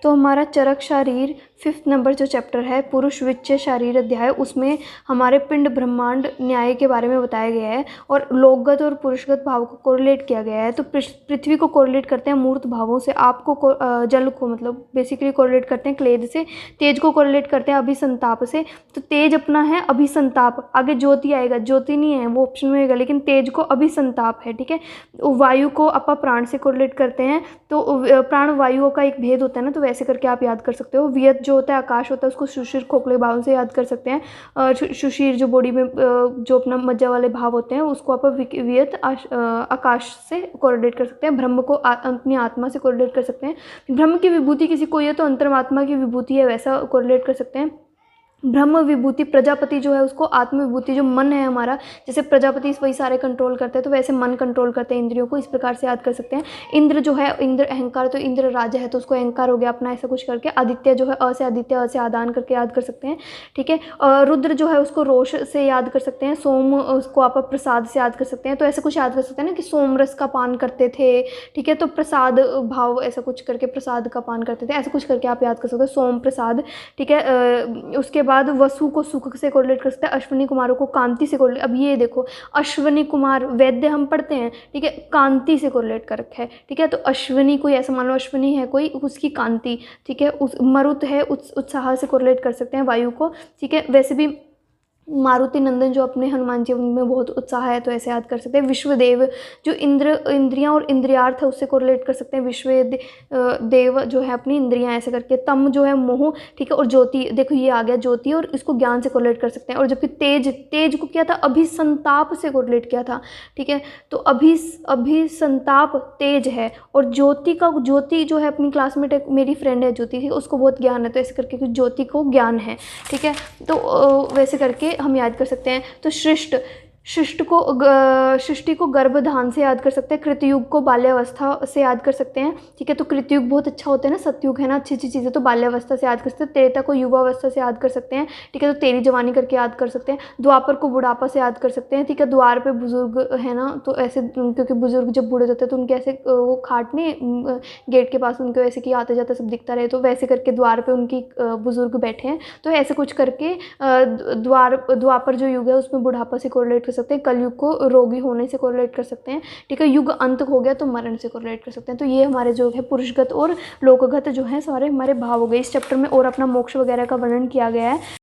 तो हमारा चरक शारीर 5th number जो चैप्टर है पुरुष विच्य शारीर अध्याय, उसमें हमारे पिंड ब्रह्मांड न्याय के बारे में बताया गया है और लोकगत और पुरुषगत भाव को कोरिलेट किया गया है। तो पृथ्वी को कोरिलेट करते हैं मूर्त भावों से, आपको जल को मतलब बेसिकली कोरिलेट करते हैं क्लेद से, तेज को कोरिलेट करते हैं अभिसंताप से। तो तेज अपना है अभिसंताप, आगे ज्योति आएगा, ज्योति नहीं है वो ऑप्शन में होगा, लेकिन तेज को अभिसंताप है, ठीक है। वायु को अपा प्राण से कोरिलेट करते हैं, तो प्राण वायु का एक भेद होता है ना, तो वैसे करके आप याद कर सकते हो। वियत जो होता है आकाश होता है, उसको सुशीर खोखले भाव से याद कर सकते हैं। सुशीर जो बॉडी में जो अपना मज्जा वाले भाव होते हैं उसको आप वियत आकाश से कोरिलेट कर सकते हैं। ब्रह्म को अपनी आत्मा से कोरिलेट कर सकते हैं। ब्रह्म की विभूति किसी को है तो अंतरात्मा की विभूति है, वैसा कोरिलेट कर सकते हैं। ब्रह्म विभूति प्रजापति जो है उसको आत्म विभूति, जो मन है हमारा, जैसे प्रजापति वही सारे कंट्रोल करते हैं तो वैसे मन कंट्रोल करते हैं इंद्रियों को, इस प्रकार से याद कर सकते हैं। इंद्र जो है, इंद्र अहंकार, तो इंद्र राजा है तो उसको अहंकार हो गया अपना, ऐसा कुछ करके। आदित्य जो है अ से आदित्य, अ से आदान करके याद कर सकते हैं, ठीक है। रुद्र जो है उसको रोष से याद कर सकते हैं। सोम उसको आप प्रसाद से याद कर सकते हैं, तो ऐसे कुछ याद कर सकते हैं ना कि सोम रस का पान करते थे, ठीक है, तो प्रसाद भाव ऐसा कुछ करके प्रसाद का पान करते थे, ऐसा कुछ करके आप याद कर सकते हो सोम प्रसाद, ठीक है। उसके बाद वसु को सुख से कोरिलेट कर सकते हैं, अश्विनी कुमारों को कांति से कोरिलेट। अब ये देखो अश्विनी कुमार वैद्य हम पढ़ते हैं, ठीक है, कांति से कोरिलेट कर रखा है, ठीक है। तो अश्विनी कोई ऐसा मान लो अश्विनी है कोई, उसकी कांति, ठीक है। उस मरुत है उत्साह से कोरिलेट कर सकते हैं वायु को, ठीक है। वैसे भी मारुति नंदन जो अपने हनुमान जी उनमें बहुत उत्साह है तो ऐसे याद कर सकते हैं। विश्वदेव जो इंद्रियां और इंद्रियार्थ है उससे कोरिलेट कर सकते हैं। देव जो है अपनी इंद्रियां, ऐसे करके। तम जो है मोह, ठीक है। और ज्योति, देखो ये आ गया ज्योति, और इसको ज्ञान से कोरिलेट कर सकते हैं। और जबकि तेज को क्या था, अभिसंताप से कोरिलेट किया था, ठीक है। तो अभिसंताप तेज है, और ज्योति जो है अपनी क्लासमेट एक मेरी फ्रेंड है ज्योति, ठीक है, उसको बहुत ज्ञान है, तो ऐसे करके ज्योति को ज्ञान है, ठीक है। तो वैसे करके हम याद कर सकते हैं। तो सृष्टि को गर्भधान से याद कर सकते हैं। कृतयुग को बाल्यावस्था से याद कर सकते हैं, ठीक है। तो कृतयुग बहुत अच्छा होता है ना, सतयुग है ना, अच्छी अच्छी चीज़ें, तो बाल्यावस्था से याद कर सकते हैं। त्रेता को युवावस्था से याद कर सकते हैं, ठीक है, तो तेरी जवानी करके याद कर सकते हैं। द्वापर को बुढ़ापा से याद कर सकते हैं, ठीक है। द्वार पे बुजुर्ग है ना, तो ऐसे, क्योंकि बुजुर्ग जब बूढ़े होते हैं तो उनके ऐसे वो खाट नहीं गेट के पास उनके वैसे कि आते जाते सब दिखता रहे, तो वैसे करके द्वार पे उनकी बुजुर्ग बैठे हैं, तो ऐसे कुछ करके द्वापर जो युग है उसमें बुढ़ापा से कोरिलेट कर सकते हैं। कलयुग को रोगी होने से कोरिलेट कर सकते हैं, ठीक है। युग अंत हो गया तो मरण से कोरिलेट कर सकते हैं। तो ये हमारे जो है पुरुषगत और लोकगत जो है सारे हमारे भाव हो गए। इस चैप्टर में और अपना मोक्ष वगैरह का वर्णन किया गया है।